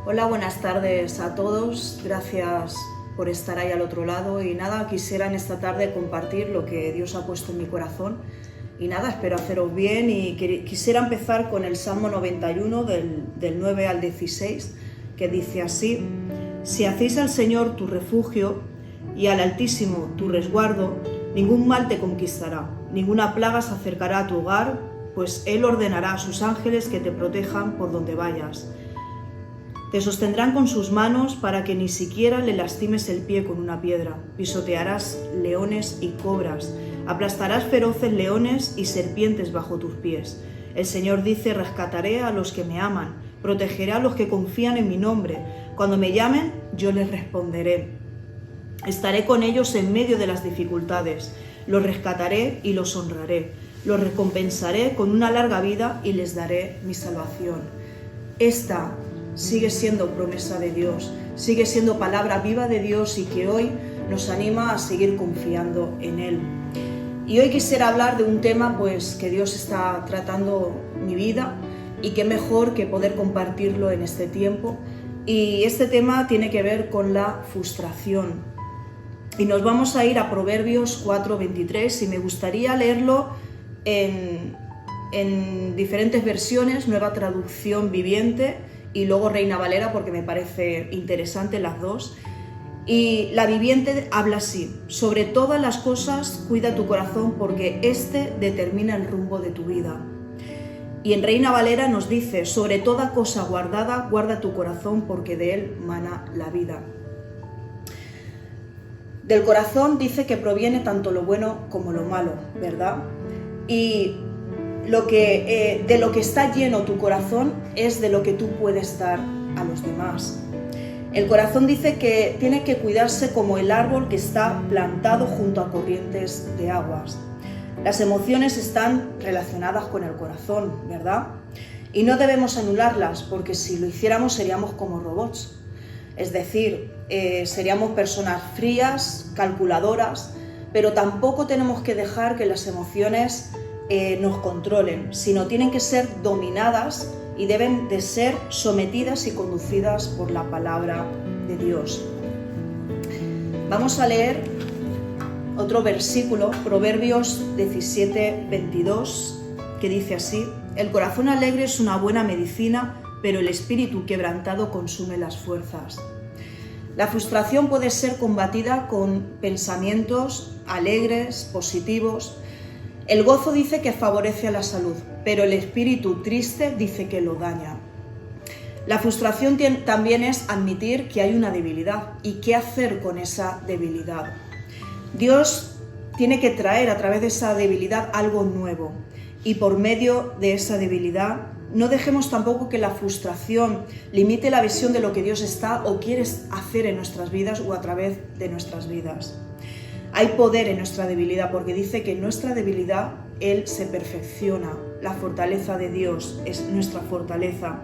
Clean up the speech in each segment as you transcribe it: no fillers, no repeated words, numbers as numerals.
Hola, buenas tardes a todos. Gracias por estar ahí al otro lado. Y nada, quisiera en esta tarde compartir lo que Dios ha puesto en mi corazón. Y nada, espero haceros bien y quisiera empezar con el Salmo 91 del 9 al 16, que dice así: Si hacéis al Señor tu refugio y al Altísimo tu resguardo, ningún mal te conquistará, ninguna plaga se acercará a tu hogar, pues Él ordenará a sus ángeles que te protejan por donde vayas. Te sostendrán con sus manos para que ni siquiera le lastimes el pie con una piedra. Pisotearás leones y cobras, aplastarás feroces leones y serpientes bajo tus pies. El Señor dice: rescataré a los que me aman, protegeré a los que confían en mi nombre. Cuando me llamen, yo les responderé. Estaré con ellos en medio de las dificultades. Los rescataré y los honraré. Los recompensaré con una larga vida y les daré mi salvación. Esta sigue siendo promesa de Dios, sigue siendo palabra viva de Dios y que hoy nos anima a seguir confiando en Él. Y hoy quisiera hablar de un tema pues que Dios está tratando mi vida y qué mejor que poder compartirlo en este tiempo. Y este tema tiene que ver con la frustración. Y nos vamos a ir a Proverbios 4:23 y me gustaría leerlo en diferentes versiones, Nueva Traducción Viviente y luego Reina Valera, porque me parece interesante las dos. Y la Viviente habla así: sobre todas las cosas cuida tu corazón, porque este determina el rumbo de tu vida. Y en Reina Valera nos dice: sobre toda cosa guardada, guarda tu corazón, porque de él mana la vida. Del corazón dice que proviene tanto lo bueno como lo malo, ¿verdad? Y de lo que está lleno tu corazón es de lo que tú puedes dar a los demás. El corazón dice que tiene que cuidarse como el árbol que está plantado junto a corrientes de aguas. Las emociones están relacionadas con el corazón, ¿verdad? Y no debemos anularlas, porque si lo hiciéramos seríamos como robots. Es decir, seríamos personas frías, calculadoras, pero tampoco tenemos que dejar que las emociones nos controlen, sino tienen que ser dominadas y deben de ser sometidas y conducidas por la palabra de Dios. Vamos a leer otro versículo, Proverbios 17:22, que dice así: el corazón alegre es una buena medicina, pero el espíritu quebrantado consume las fuerzas. La frustración puede ser combatida con pensamientos alegres, positivos. El gozo dice que favorece a la salud, pero el espíritu triste dice que lo daña. La frustración también es admitir que hay una debilidad y qué hacer con esa debilidad. Dios tiene que traer a través de esa debilidad algo nuevo, y por medio de esa debilidad no dejemos tampoco que la frustración limite la visión de lo que Dios está o quiere hacer en nuestras vidas o a través de nuestras vidas. Hay poder en nuestra debilidad, porque dice que en nuestra debilidad Él se perfecciona. La fortaleza de Dios es nuestra fortaleza.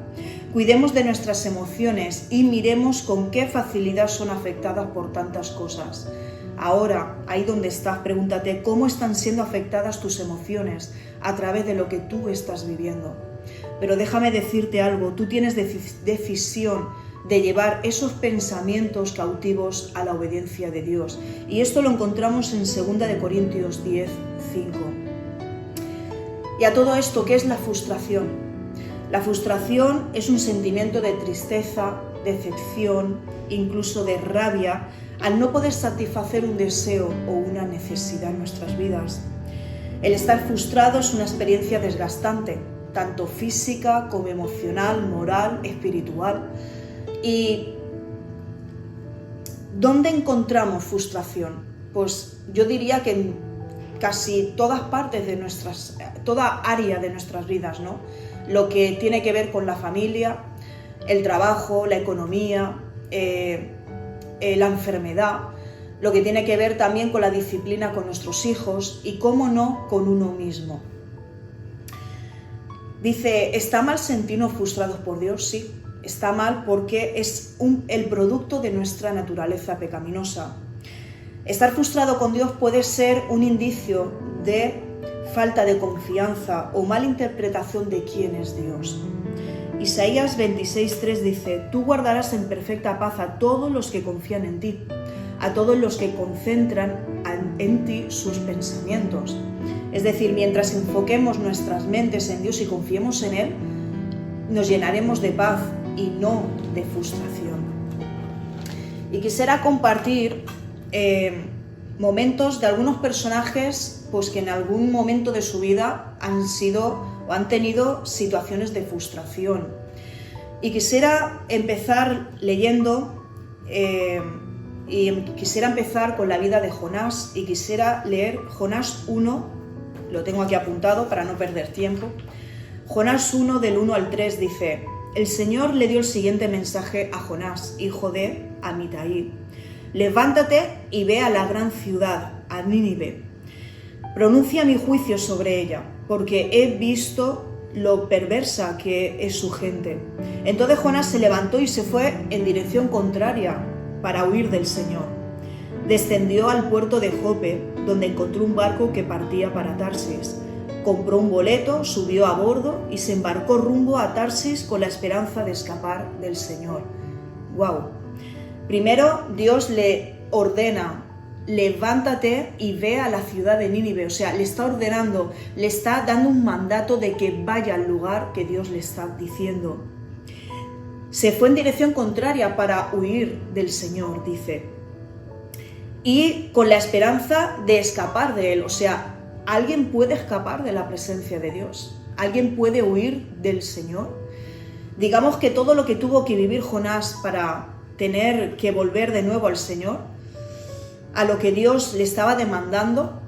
Cuidemos de nuestras emociones y miremos con qué facilidad son afectadas por tantas cosas. Ahora, ahí donde estás, pregúntate cómo están siendo afectadas tus emociones a través de lo que tú estás viviendo. Pero déjame decirte algo: tú tienes decisión de llevar esos pensamientos cautivos a la obediencia de Dios. Y esto lo encontramos en 2 Corintios 10:5. Y a todo esto, ¿qué es la frustración? La frustración es un sentimiento de tristeza, decepción, incluso de rabia, al no poder satisfacer un deseo o una necesidad en nuestras vidas. El estar frustrado es una experiencia desgastante, tanto física como emocional, moral, espiritual. ¿Y dónde encontramos frustración? Pues yo diría que en casi todas partes de toda área de nuestras vidas, ¿no? Lo que tiene que ver con la familia, el trabajo, la economía, la enfermedad, lo que tiene que ver también con la disciplina con nuestros hijos y, cómo no, con uno mismo. Dice: ¿está mal sentirnos frustrados por Dios? Sí. Está mal porque es el producto de nuestra naturaleza pecaminosa. Estar frustrado con Dios puede ser un indicio de falta de confianza o mala interpretación de quién es Dios. Isaías 26:3 dice: tú guardarás en perfecta paz a todos los que confían en ti, a todos los que concentran en ti sus pensamientos. Es decir, mientras enfoquemos nuestras mentes en Dios y confiemos en Él, nos llenaremos de paz y no de frustración. Y quisiera compartir momentos de algunos personajes pues, que en algún momento de su vida han sido o han tenido situaciones de frustración. Y quisiera empezar leyendo, quisiera empezar con la vida de Jonás, y quisiera leer Jonás 1, lo tengo aquí apuntado para no perder tiempo. Jonás 1 del 1 al 3 dice: el Señor le dio el siguiente mensaje a Jonás, hijo de Amitai: levántate y ve a la gran ciudad, a Nínive. Pronuncia mi juicio sobre ella, porque he visto lo perversa que es su gente. Entonces Jonás se levantó y se fue en dirección contraria para huir del Señor. Descendió al puerto de Jope, donde encontró un barco que partía para Tarsis. Compró un boleto, subió a bordo y se embarcó rumbo a Tarsis con la esperanza de escapar del Señor. ¡Wow! Primero Dios le ordena: levántate y ve a la ciudad de Nínive. O sea, le está ordenando, le está dando un mandato de que vaya al lugar que Dios le está diciendo. Se fue en dirección contraria para huir del Señor, dice, y con la esperanza de escapar de Él. O sea, ¿alguien puede escapar de la presencia de Dios? ¿Alguien puede huir del Señor? Digamos que todo lo que tuvo que vivir Jonás para tener que volver de nuevo al Señor, a lo que Dios le estaba demandando,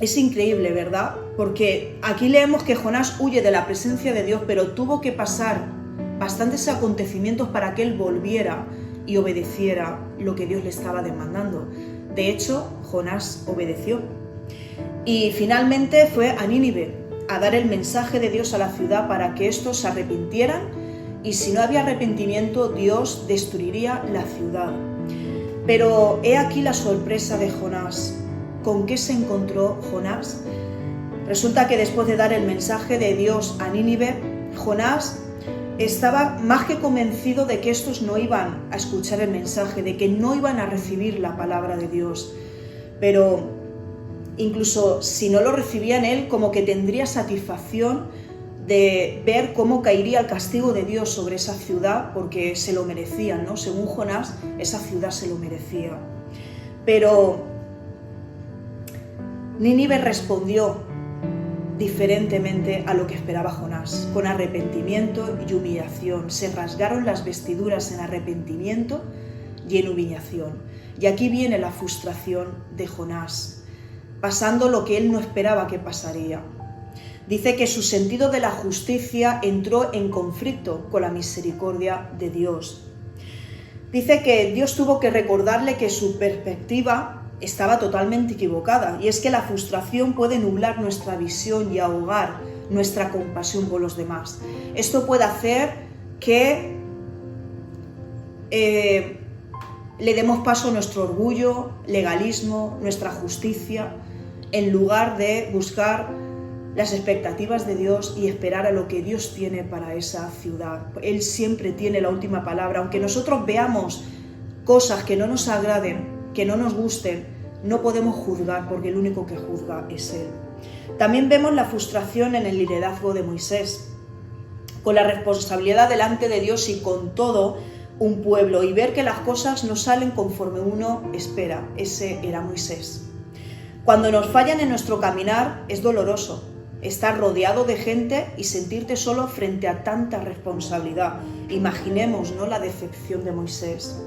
es increíble, ¿verdad? Porque aquí leemos que Jonás huye de la presencia de Dios, pero tuvo que pasar bastantes acontecimientos para que él volviera y obedeciera lo que Dios le estaba demandando. De hecho, Jonás obedeció. Y finalmente fue a Nínive a dar el mensaje de Dios a la ciudad para que estos se arrepintieran, y si no había arrepentimiento, Dios destruiría la ciudad. Pero he aquí la sorpresa de Jonás. ¿Con qué se encontró Jonás? Resulta que después de dar el mensaje de Dios a Nínive, Jonás estaba más que convencido de que estos no iban a escuchar el mensaje, de que no iban a recibir la palabra de Dios. Pero incluso si no lo recibían, él como que tendría satisfacción de ver cómo caería el castigo de Dios sobre esa ciudad, porque se lo merecían, ¿no? Según Jonás, esa ciudad se lo merecía. Pero Nínive respondió diferentemente a lo que esperaba Jonás, con arrepentimiento y humillación. Se rasgaron las vestiduras en arrepentimiento y en humillación. Y aquí viene la frustración de Jonás, pasando lo que él no esperaba que pasaría. Dice que su sentido de la justicia entró en conflicto con la misericordia de Dios. Dice que Dios tuvo que recordarle que su perspectiva estaba totalmente equivocada, y es que la frustración puede nublar nuestra visión y ahogar nuestra compasión por los demás. Esto puede hacer que le demos paso a nuestro orgullo, legalismo, nuestra justicia, en lugar de buscar las expectativas de Dios y esperar a lo que Dios tiene para esa ciudad. Él siempre tiene la última palabra. Aunque nosotros veamos cosas que no nos agraden, que no nos gusten, no podemos juzgar, porque el único que juzga es Él. También vemos la frustración en el liderazgo de Moisés, con la responsabilidad delante de Dios y con todo un pueblo, y ver que las cosas no salen conforme uno espera. Ese era Moisés. Cuando nos fallan en nuestro caminar es doloroso estar rodeado de gente y sentirte solo frente a tanta responsabilidad. Imaginemos, ¿no?, la decepción de Moisés.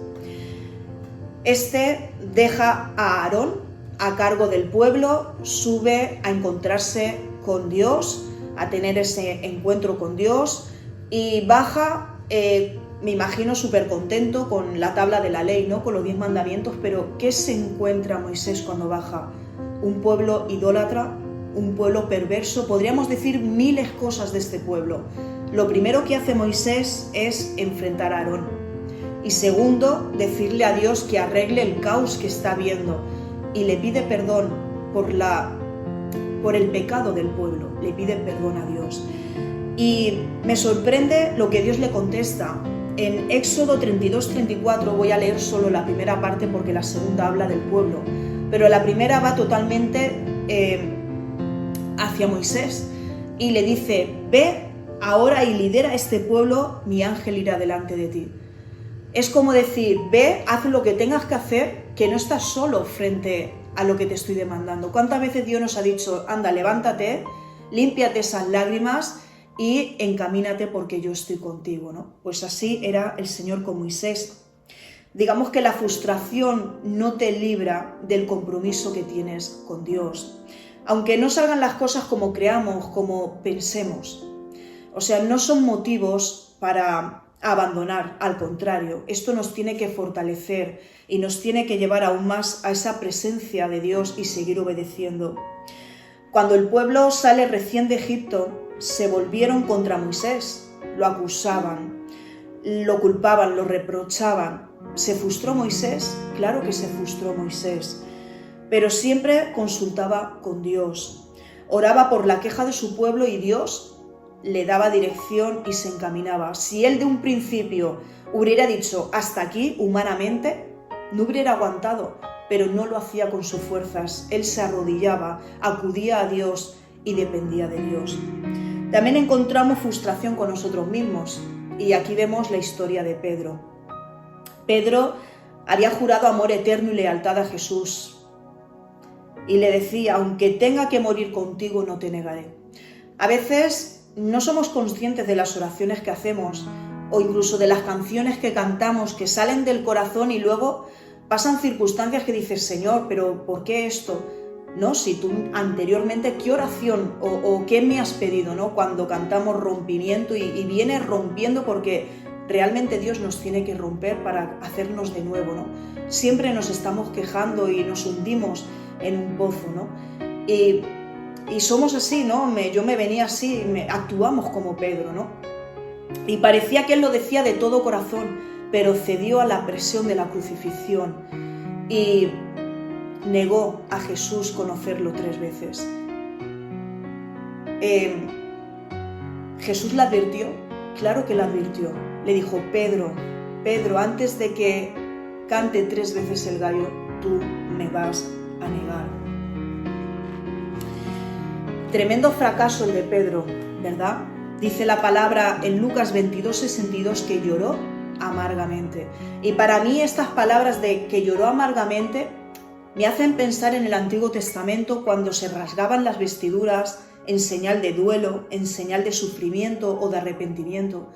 Este deja a Aarón a cargo del pueblo, sube a encontrarse con Dios, a tener ese encuentro con Dios, y baja, me imagino, súper contento con la tabla de la ley, ¿no?, con los 10 mandamientos. Pero ¿qué se encuentra Moisés cuando baja? Un pueblo idólatra, un pueblo perverso. Podríamos decir miles cosas de este pueblo. Lo primero que hace Moisés es enfrentar a Aarón. Y segundo, decirle a Dios que arregle el caos que está viendo, y le pide perdón por el pecado del pueblo, le pide perdón a Dios. Y me sorprende lo que Dios le contesta. En Éxodo 32-34 voy a leer solo la primera parte porque la segunda habla del pueblo, pero la primera va totalmente hacia Moisés y le dice: ve ahora y lidera este pueblo, mi ángel irá delante de ti. Es como decir: ve, haz lo que tengas que hacer, que no estás solo frente a lo que te estoy demandando. ¿Cuántas veces Dios nos ha dicho: anda, levántate, límpiate esas lágrimas y encamínate porque yo estoy contigo, ¿no? Pues así era el Señor con Moisés. Digamos que la frustración no te libra del compromiso que tienes con Dios, aunque no salgan las cosas como creamos, como pensemos. O sea, no son motivos para abandonar, al contrario, esto nos tiene que fortalecer y nos tiene que llevar aún más a esa presencia de Dios y seguir obedeciendo. Cuando el pueblo sale recién de Egipto, se volvieron contra Moisés, lo acusaban, lo culpaban, lo reprochaban. ¿Se frustró Moisés? Claro que se frustró Moisés, pero siempre consultaba con Dios, oraba por la queja de su pueblo y Dios le daba dirección y se encaminaba. Si él de un principio hubiera dicho hasta aquí humanamente, no hubiera aguantado, pero no lo hacía con sus fuerzas. Él se arrodillaba, acudía a Dios y dependía de Dios. También encontramos frustración con nosotros mismos y aquí vemos la historia de Pedro. Pedro había jurado amor eterno y lealtad a Jesús y le decía: aunque tenga que morir contigo, no te negaré. A veces no somos conscientes de las oraciones que hacemos o incluso de las canciones que cantamos que salen del corazón y luego pasan circunstancias que dices: Señor, pero ¿por qué esto? No, si tú anteriormente, ¿qué oración o qué me has pedido, ¿no? Cuando cantamos rompimiento y viene rompiendo porque realmente Dios nos tiene que romper para hacernos de nuevo, ¿no? Siempre nos estamos quejando y nos hundimos en un pozo, ¿no? Y somos así, ¿no? Yo me venía así, actuamos como Pedro, ¿no? Y parecía que él lo decía de todo corazón, pero cedió a la presión de la crucifixión y negó a Jesús conocerlo 3 veces. Jesús le advirtió, claro que le advirtió. Le dijo: Pedro, Pedro, antes de que cante 3 veces el gallo, tú me vas a negar. Tremendo fracaso el de Pedro, ¿verdad? Dice la palabra en Lucas 22:62 que lloró amargamente. Y para mí estas palabras de que lloró amargamente me hacen pensar en el Antiguo Testamento cuando se rasgaban las vestiduras en señal de duelo, en señal de sufrimiento o de arrepentimiento.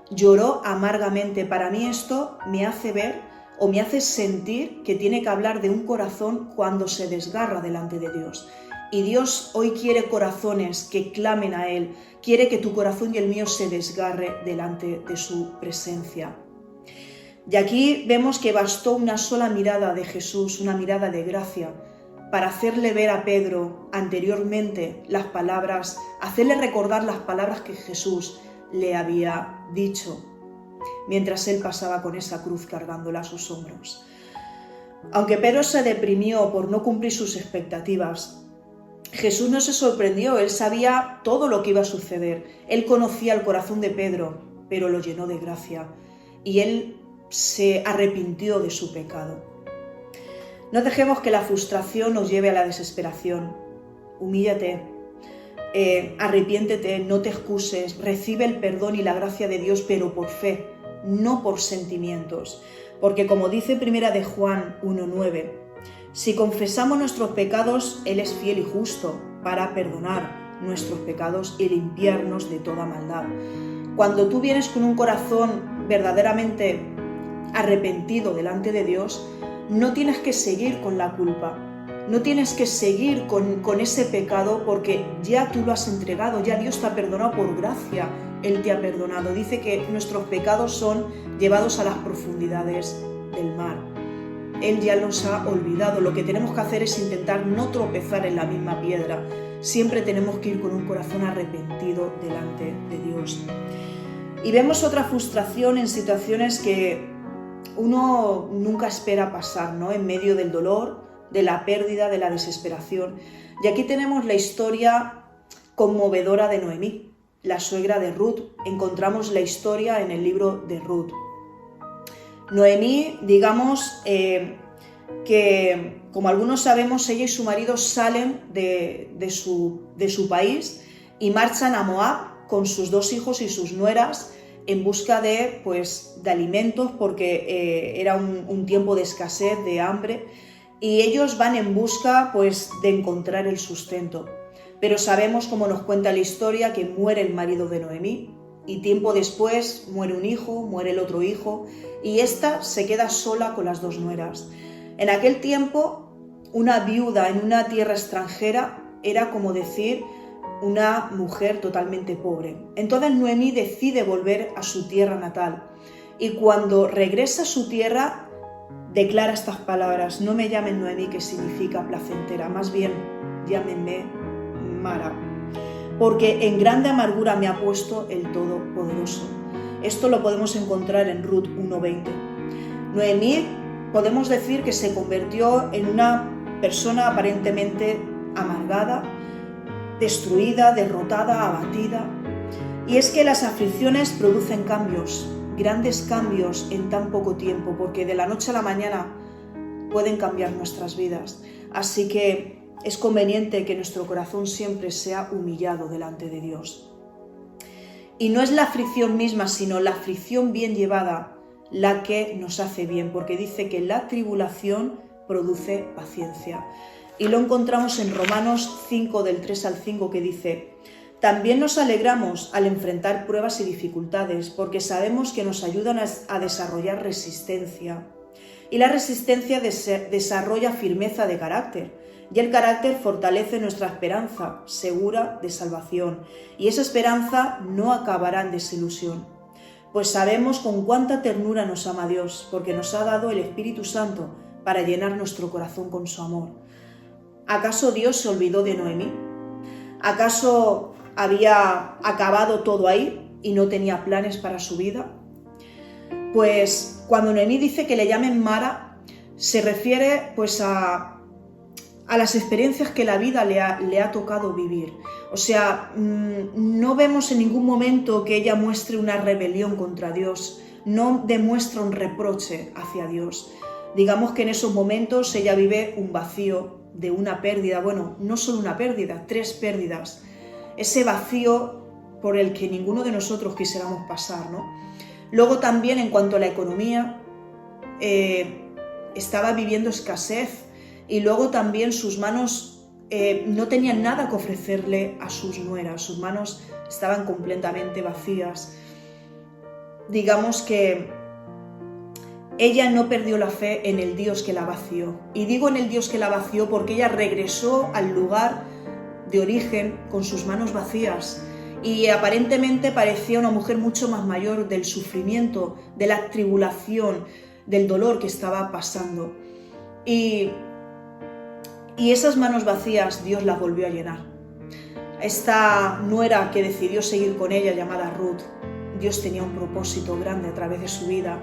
Lloró amargamente. Para mí esto me hace ver o me hace sentir que tiene que hablar de un corazón cuando se desgarra delante de Dios. Y Dios hoy quiere corazones que clamen a Él, quiere que tu corazón y el mío se desgarre delante de su presencia. Y aquí vemos que bastó una sola mirada de Jesús, una mirada de gracia, para hacerle ver a Pedro anteriormente las palabras, hacerle recordar las palabras que Jesús le había dicho, mientras él pasaba con esa cruz cargándola a sus hombros. Aunque Pedro se deprimió por no cumplir sus expectativas, Jesús no se sorprendió, él sabía todo lo que iba a suceder. Él conocía el corazón de Pedro, pero lo llenó de gracia y él se arrepintió de su pecado. No dejemos que la frustración nos lleve a la desesperación. Humíllate, arrepiéntete, no te excuses, recibe el perdón y la gracia de Dios, pero por fe, no por sentimientos. Porque como dice Primera de Juan 1:9, si confesamos nuestros pecados, Él es fiel y justo para perdonar nuestros pecados y limpiarnos de toda maldad. Cuando tú vienes con un corazón verdaderamente arrepentido delante de Dios, no tienes que seguir con la culpa, no tienes que seguir con ese pecado porque ya tú lo has entregado, ya Dios te ha perdonado por gracia, Él te ha perdonado. Dice que nuestros pecados son llevados a las profundidades del mar. Él ya los ha olvidado. Lo que tenemos que hacer es intentar no tropezar en la misma piedra. Siempre tenemos que ir con un corazón arrepentido delante de Dios. Y vemos otra frustración en situaciones que uno nunca espera pasar, ¿no? En medio del dolor, de la pérdida, de la desesperación. Y aquí tenemos la historia conmovedora de Noemí. la suegra de Ruth. Encontramos la historia en el libro de Ruth. Noemí, digamos que, como algunos sabemos, ella y su marido salen de su país y marchan a Moab con sus 2 hijos y sus nueras en busca de alimentos, porque era un tiempo de escasez, de hambre, y ellos van en busca de encontrar el sustento. Pero sabemos, como nos cuenta la historia, que muere el marido de Noemí, y tiempo después muere un hijo, muere el otro hijo, y ésta se queda sola con las 2 nueras. En aquel tiempo, una viuda en una tierra extranjera era como decir una mujer totalmente pobre. Entonces Noemí decide volver a su tierra natal, y cuando regresa a su tierra declara estas palabras: no me llamen Noemí, que significa placentera, más bien llámenme Mara, porque en grande amargura me ha puesto el Todopoderoso. Esto lo podemos encontrar en Ruth 1:20. Noemí, podemos decir que se convirtió en una persona aparentemente amargada, destruida, derrotada, abatida. Y es que las aflicciones producen cambios, grandes cambios en tan poco tiempo, porque de la noche a la mañana pueden cambiar nuestras vidas. Así que es conveniente que nuestro corazón siempre sea humillado delante de Dios. Y no es la aflicción misma, sino la aflicción bien llevada la que nos hace bien, porque dice que la tribulación produce paciencia. Y lo encontramos en Romanos 5, del 3 al 5, que dice: también nos alegramos al enfrentar pruebas y dificultades, porque sabemos que nos ayudan a desarrollar resistencia. Y la resistencia desarrolla firmeza de carácter, y el carácter fortalece nuestra esperanza segura de salvación, y esa esperanza no acabará en desilusión. Pues sabemos con cuánta ternura nos ama Dios, porque nos ha dado el Espíritu Santo para llenar nuestro corazón con su amor. ¿Acaso Dios se olvidó de Noemí? ¿Acaso había acabado todo ahí y no tenía planes para su vida? Pues cuando Noemí dice que le llamen Mara, se refiere a las experiencias que la vida le ha tocado vivir. O sea, no vemos en ningún momento que ella muestre una rebelión contra Dios, no demuestra un reproche hacia Dios. Digamos que en esos momentos ella vive un vacío de una pérdida, bueno, no solo una pérdida, 3 pérdidas. Ese vacío por el que ninguno de nosotros quisiéramos pasar, ¿no? Luego también, en cuanto a la economía, estaba viviendo escasez, y luego también sus manos no tenían nada que ofrecerle a sus nueras, sus manos estaban completamente vacías. Digamos que ella no perdió la fe en el Dios que la vació. Y digo en el Dios que la vació porque ella regresó al lugar de origen con sus manos vacías, y aparentemente parecía una mujer mucho más mayor del sufrimiento, de la tribulación, del dolor que estaba pasando. Y esas manos vacías Dios las volvió a llenar. Esta nuera que decidió seguir con ella, llamada Ruth, Dios tenía un propósito grande a través de su vida.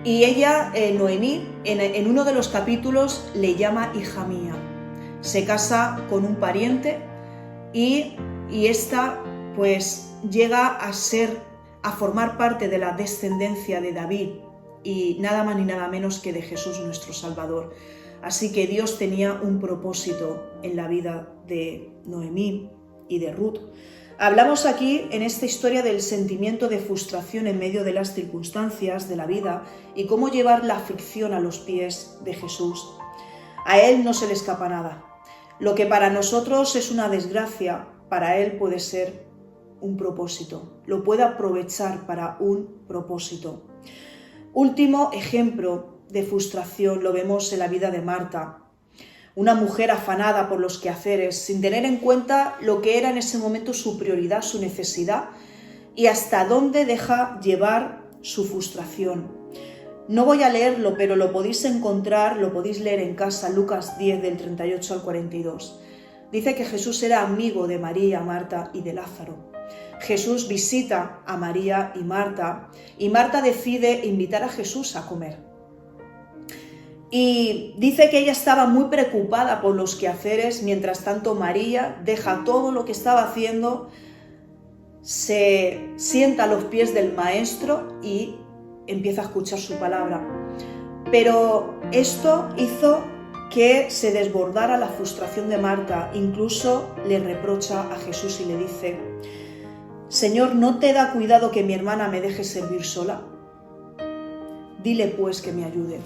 Y ella, Noemí, en uno de los capítulos le llama hija mía. Se casa con un pariente y esta pues llega a formar parte de la descendencia de David, y nada más ni nada menos que de Jesús nuestro Salvador. Así que Dios tenía un propósito en la vida de Noemí y de Ruth. Hablamos aquí en esta historia del sentimiento de frustración en medio de las circunstancias de la vida y cómo llevar la aflicción a los pies de Jesús. A Él no se le escapa nada. Lo que para nosotros es una desgracia, para Él puede ser un propósito. Lo puede aprovechar para un propósito. Último ejemplo de frustración lo vemos en la vida de Marta. Una mujer afanada por los quehaceres, sin tener en cuenta lo que era en ese momento su prioridad, su necesidad, y hasta dónde deja llevar su frustración. No voy a leerlo, pero lo podéis encontrar, lo podéis leer en casa, Lucas 10, del 38 al 42. Dice que Jesús era amigo de María, Marta y de Lázaro. Jesús visita a María y Marta decide invitar a Jesús a comer. Y dice que ella estaba muy preocupada por los quehaceres, mientras tanto María deja todo lo que estaba haciendo se sienta a los pies del Maestro y empieza a escuchar su palabra. Pero esto hizo que se desbordara la frustración de Marta. Incluso le reprocha a Jesús y le dice: Señor, ¿no te da cuidado que mi hermana me deje servir sola? Dile pues que me ayude.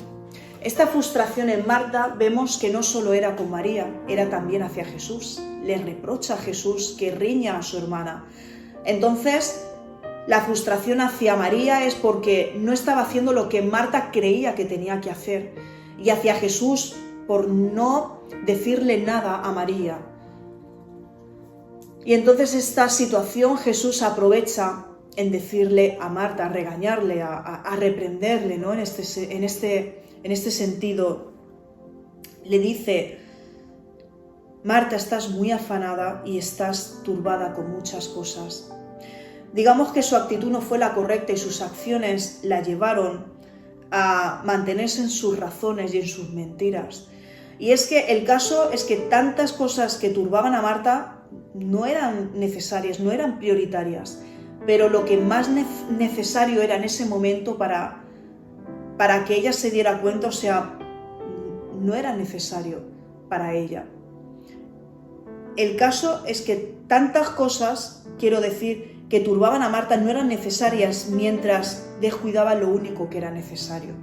Esta frustración en Marta vemos que no solo era con María, era también hacia Jesús. Le reprocha a Jesús que riña a su hermana. Entonces, la frustración hacia María es porque no estaba haciendo lo que Marta creía que tenía que hacer. Y hacia Jesús por no decirle nada a María. Y entonces esta situación Jesús aprovecha en decirle a Marta, a regañarle, a reprenderle, ¿no? En este sentido, le dice: Marta, estás muy afanada y estás turbada con muchas cosas. Digamos que su actitud no fue la correcta y sus acciones la llevaron a mantenerse en sus razones y en sus mentiras. Y es que el caso es que tantas cosas que turbaban a Marta no eran necesarias, no eran prioritarias, pero lo que más necesario era en ese momento para que ella se diera cuenta, o sea, no era necesario para ella. El caso es que tantas cosas, quiero decir, que turbaban a Marta no eran necesarias mientras descuidaba lo único que era necesario.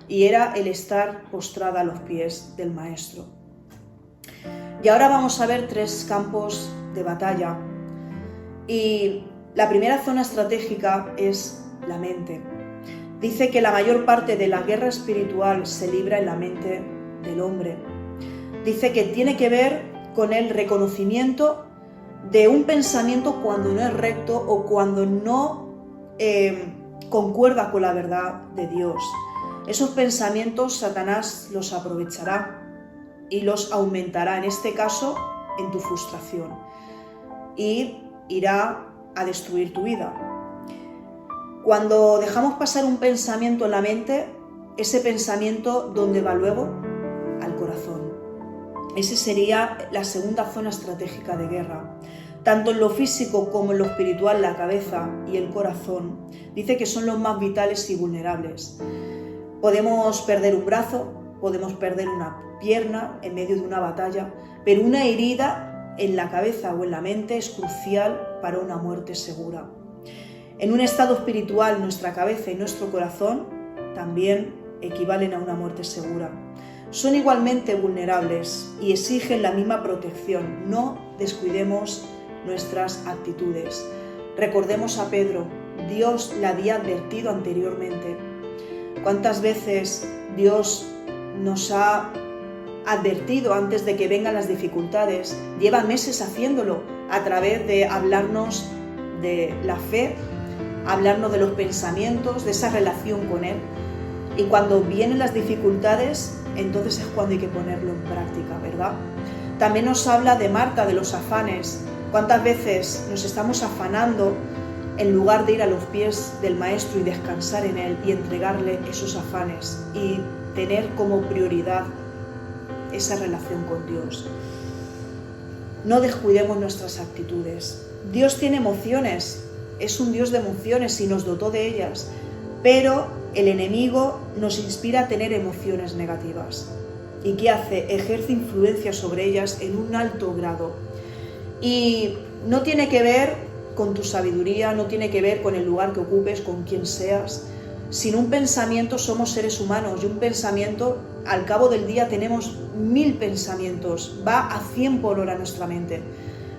Y era el estar postrada a los pies del Maestro. Y ahora vamos a ver 3 campos de batalla. Y la primera zona estratégica es la mente. Dice que la mayor parte de la guerra espiritual se libra en la mente del hombre. Dice que tiene que ver con el reconocimiento de un pensamiento cuando no es recto o cuando no concuerda con la verdad de Dios. Esos pensamientos Satanás los aprovechará y los aumentará, en este caso, en tu frustración, y irá a destruir tu vida. Cuando dejamos pasar un pensamiento en la mente, ese pensamiento, ¿dónde va luego? Al corazón. Esa sería la segunda zona estratégica de guerra. Tanto en lo físico como en lo espiritual, la cabeza y el corazón, dice que son los más vitales y vulnerables. Podemos perder un brazo, podemos perder una pierna en medio de una batalla, pero una herida en la cabeza o en la mente es crucial para una muerte segura. En un estado espiritual, nuestra cabeza y nuestro corazón también equivalen a una muerte segura. Son igualmente vulnerables y exigen la misma protección. No descuidemos nuestras actitudes. Recordemos a Pedro, Dios le había advertido anteriormente. ¿Cuántas veces Dios nos ha advertido antes de que vengan las dificultades? Lleva meses haciéndolo a través de hablarnos de la fe, hablarnos de los pensamientos, de esa relación con Él. Y cuando vienen las dificultades, entonces es cuando hay que ponerlo en práctica, ¿verdad? También nos habla de Marta, de los afanes. ¿Cuántas veces nos estamos afanando en lugar de ir a los pies del Maestro y descansar en Él y entregarle esos afanes y tener como prioridad esa relación con Dios? No descuidemos nuestras actitudes. Dios tiene emociones, es un Dios de emociones y nos dotó de ellas, pero el enemigo nos inspira a tener emociones negativas. ¿Y qué hace? Ejerce influencia sobre ellas en un alto grado. Y no tiene que ver con tu sabiduría, no tiene que ver con el lugar que ocupes, con quién seas. Sin un pensamiento somos seres humanos y un pensamiento, al cabo del día tenemos 1000 pensamientos, va a 100 por hora nuestra mente.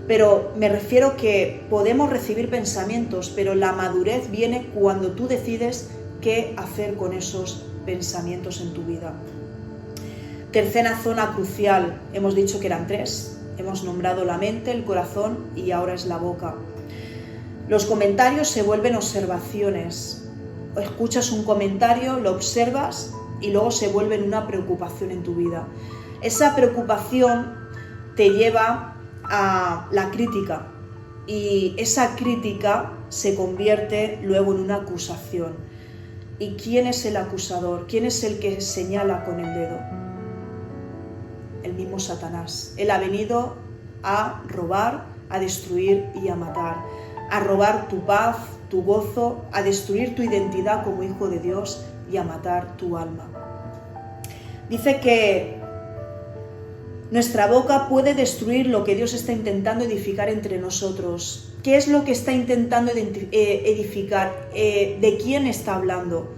Pero me refiero que podemos recibir pensamientos, pero la madurez viene cuando tú decides qué hacer con esos pensamientos en tu vida. Tercera zona crucial, hemos dicho que eran 3. Hemos nombrado la mente, el corazón y ahora es la boca. Los comentarios se vuelven observaciones. Escuchas un comentario, lo observas y luego se vuelve una preocupación en tu vida. Esa preocupación te lleva a la crítica y esa crítica se convierte luego en una acusación. ¿Y quién es el acusador? ¿Quién es el que señala con el dedo? El mismo Satanás. Él ha venido a robar, a destruir y a matar. a robar tu paz, tu gozo, a destruir tu identidad como hijo de Dios y a matar tu alma. Dice que nuestra boca puede destruir lo que Dios está intentando edificar entre nosotros. ¿Qué es lo que está intentando edificar? ¿De quién está hablando?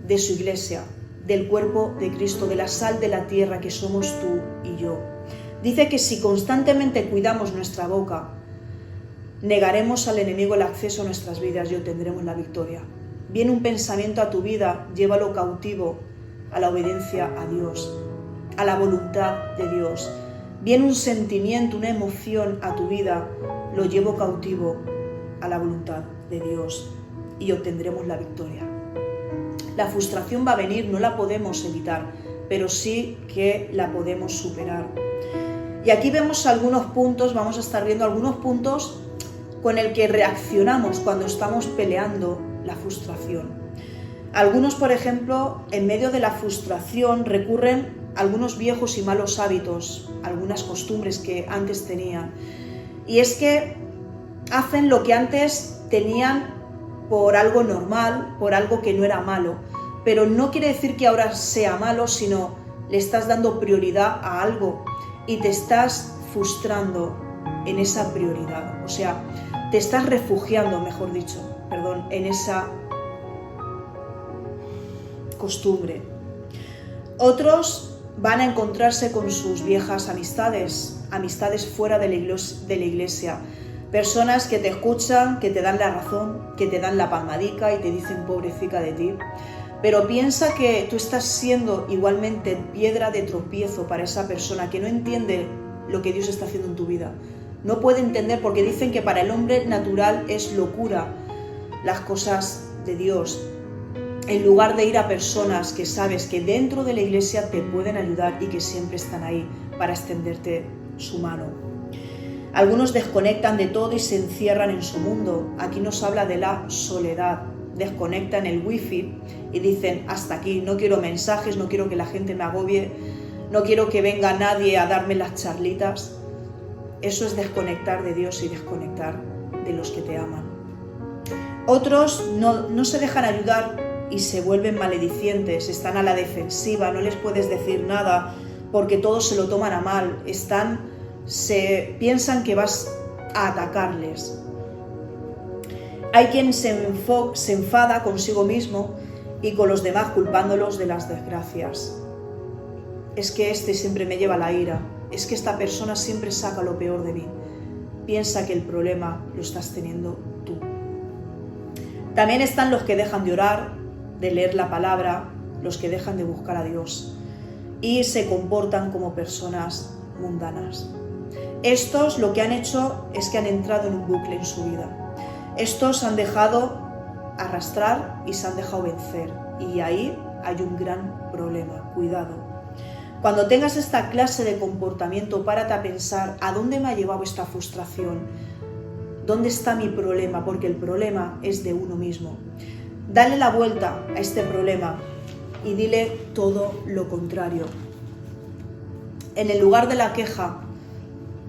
De su iglesia, del cuerpo de Cristo, de la sal de la tierra que somos tú y yo. Dice que si constantemente cuidamos nuestra boca, negaremos al enemigo el acceso a nuestras vidas y obtendremos la victoria. Viene un pensamiento a tu vida, llévalo cautivo a la obediencia a Dios, a la voluntad de Dios. Viene un sentimiento, una emoción a tu vida, lo llevo cautivo a la voluntad de Dios y obtendremos la victoria. La frustración va a venir, no la podemos evitar, pero sí que la podemos superar. Y aquí vemos algunos puntos, vamos a estar viendo algunos puntos con el que reaccionamos cuando estamos peleando la frustración. Algunos, por ejemplo, en medio de la frustración recurren a algunos viejos y malos hábitos, algunas costumbres que antes tenían. Y es que hacen lo que antes tenían por algo normal, por algo que no era malo. Pero no quiere decir que ahora sea malo, sino le estás dando prioridad a algo y te estás frustrando en esa prioridad. O sea, te estás refugiando, mejor dicho, en esa costumbre. Otros van a encontrarse con sus viejas amistades fuera de la iglesia. Personas que te escuchan, que te dan la razón, que te dan la palmadica y te dicen pobrecita de ti. Pero piensa que tú estás siendo igualmente piedra de tropiezo para esa persona que no entiende lo que Dios está haciendo en tu vida. No puede entender porque dicen que para el hombre natural es locura las cosas de Dios. En lugar de ir a personas que sabes que dentro de la iglesia te pueden ayudar y que siempre están ahí para extenderte su mano. Algunos desconectan de todo y se encierran en su mundo. Aquí nos habla de la soledad. Desconectan el wifi y dicen hasta aquí, no quiero mensajes, no quiero que la gente me agobie, no quiero que venga nadie a darme las charlitas. Eso es desconectar de Dios y desconectar de los que te aman. Otros no se dejan ayudar y se vuelven maledicientes, están a la defensiva, no les puedes decir nada porque todos se lo toman a mal, piensan que vas a atacarles. Hay quien se enfada consigo mismo y con los demás culpándolos de las desgracias. Es que este siempre me lleva la ira, es que esta persona siempre saca lo peor de mí. Piensa que el problema lo estás teniendo tú. También están los que dejan de orar, de leer la palabra, los que dejan de buscar a Dios y se comportan como personas mundanas. Estos lo que han hecho es que han entrado en un bucle en su vida. Estos han dejado arrastrar y se han dejado vencer. Y ahí hay un gran problema. Cuidado. Cuando tengas esta clase de comportamiento, párate a pensar ¿a dónde me ha llevado esta frustración? ¿Dónde está mi problema? Porque el problema es de uno mismo. Dale la vuelta a este problema y dile todo lo contrario. En el lugar de la queja,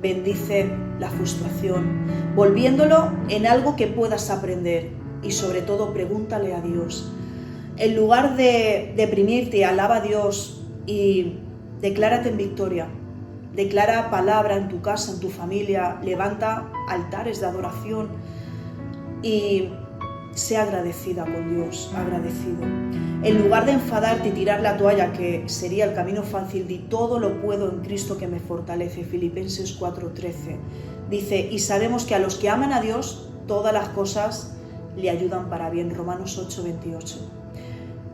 bendice la frustración, volviéndolo en algo que puedas aprender y sobre todo pregúntale a Dios. En lugar de deprimirte, alaba a Dios y declárate en victoria. Declara palabra en tu casa, en tu familia, levanta altares de adoración y sé agradecida con Dios, agradecido. En lugar de enfadarte y tirar la toalla, que sería el camino fácil, di todo lo puedo en Cristo que me fortalece. Filipenses 4:13 dice, y sabemos que a los que aman a Dios, todas las cosas le ayudan para bien. Romanos 8:28.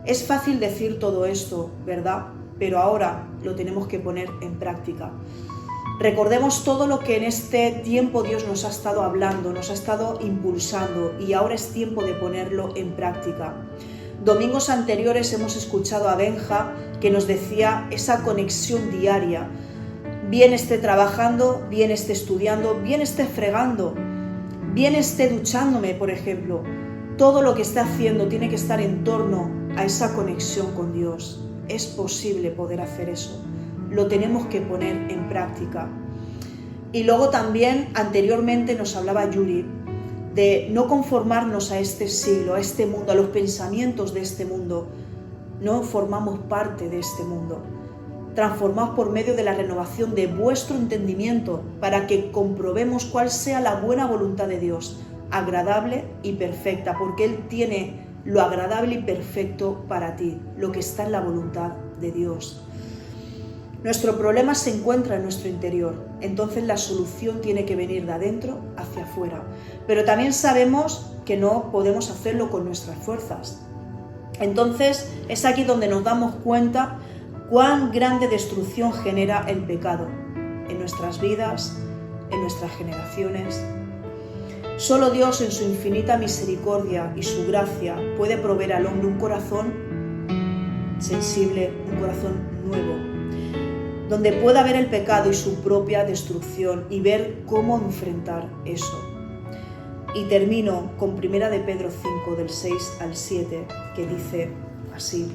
Es fácil decir todo esto, ¿verdad? Pero ahora lo tenemos que poner en práctica. Recordemos todo lo que en este tiempo Dios nos ha estado hablando, nos ha estado impulsando y ahora es tiempo de ponerlo en práctica. Domingos anteriores hemos escuchado a Benja que nos decía esa conexión diaria. Bien esté trabajando, bien esté estudiando, bien esté fregando, bien esté duchándome, por ejemplo. Todo lo que esté haciendo tiene que estar en torno a esa conexión con Dios. Es posible poder hacer eso. Lo tenemos que poner en práctica. Y luego también, anteriormente nos hablaba Yuri, de no conformarnos a este siglo, a este mundo, a los pensamientos de este mundo. No formamos parte de este mundo. Transformaos por medio de la renovación de vuestro entendimiento para que comprobemos cuál sea la buena voluntad de Dios, agradable y perfecta, porque Él tiene lo agradable y perfecto para ti, lo que está en la voluntad de Dios. Nuestro problema se encuentra en nuestro interior, entonces la solución tiene que venir de adentro hacia afuera. Pero también sabemos que no podemos hacerlo con nuestras fuerzas. Entonces es aquí donde nos damos cuenta cuán grande destrucción genera el pecado en nuestras vidas, en nuestras generaciones. Solo Dios en su infinita misericordia y su gracia puede proveer al hombre un corazón sensible, un corazón nuevo, donde pueda ver el pecado y su propia destrucción y ver cómo enfrentar eso. Y termino con 1 de Pedro 5, del 6 al 7, que dice así.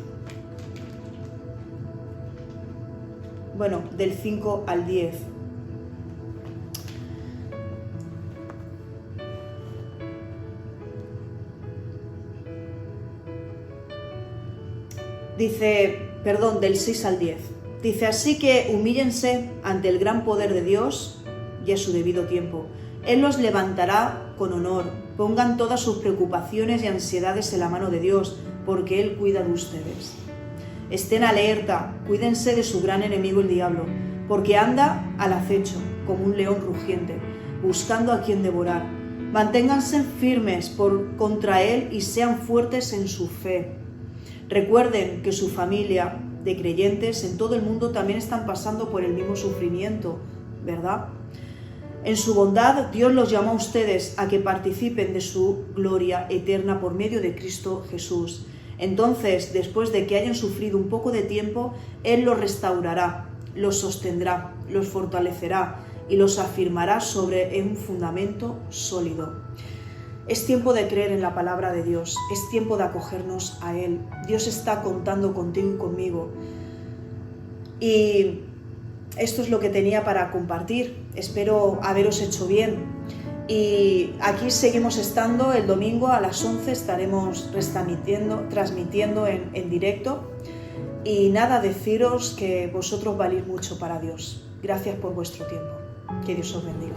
Bueno, del 5 al 10. Del 6 al 10. Dice, así que humíllense ante el gran poder de Dios y a su debido tiempo. Él los levantará con honor. Pongan todas sus preocupaciones y ansiedades en la mano de Dios, porque Él cuida de ustedes. Estén alerta, cuídense de su gran enemigo el diablo, porque anda al acecho, como un león rugiente, buscando a quien devorar. Manténganse firmes contra él y sean fuertes en su fe. Recuerden que su familia de creyentes en todo el mundo también están pasando por el mismo sufrimiento, ¿verdad? En su bondad, Dios los llamó a ustedes a que participen de su gloria eterna por medio de Cristo Jesús. Entonces, después de que hayan sufrido un poco de tiempo, Él los restaurará, los sostendrá, los fortalecerá y los afirmará sobre un fundamento sólido. Es tiempo de creer en la palabra de Dios, es tiempo de acogernos a Él. Dios está contando contigo y conmigo. Y esto es lo que tenía para compartir. Espero haberos hecho bien. Y aquí seguimos estando el domingo a las 11, estaremos transmitiendo en directo. Y nada, deciros que vosotros valís mucho para Dios. Gracias por vuestro tiempo. Que Dios os bendiga.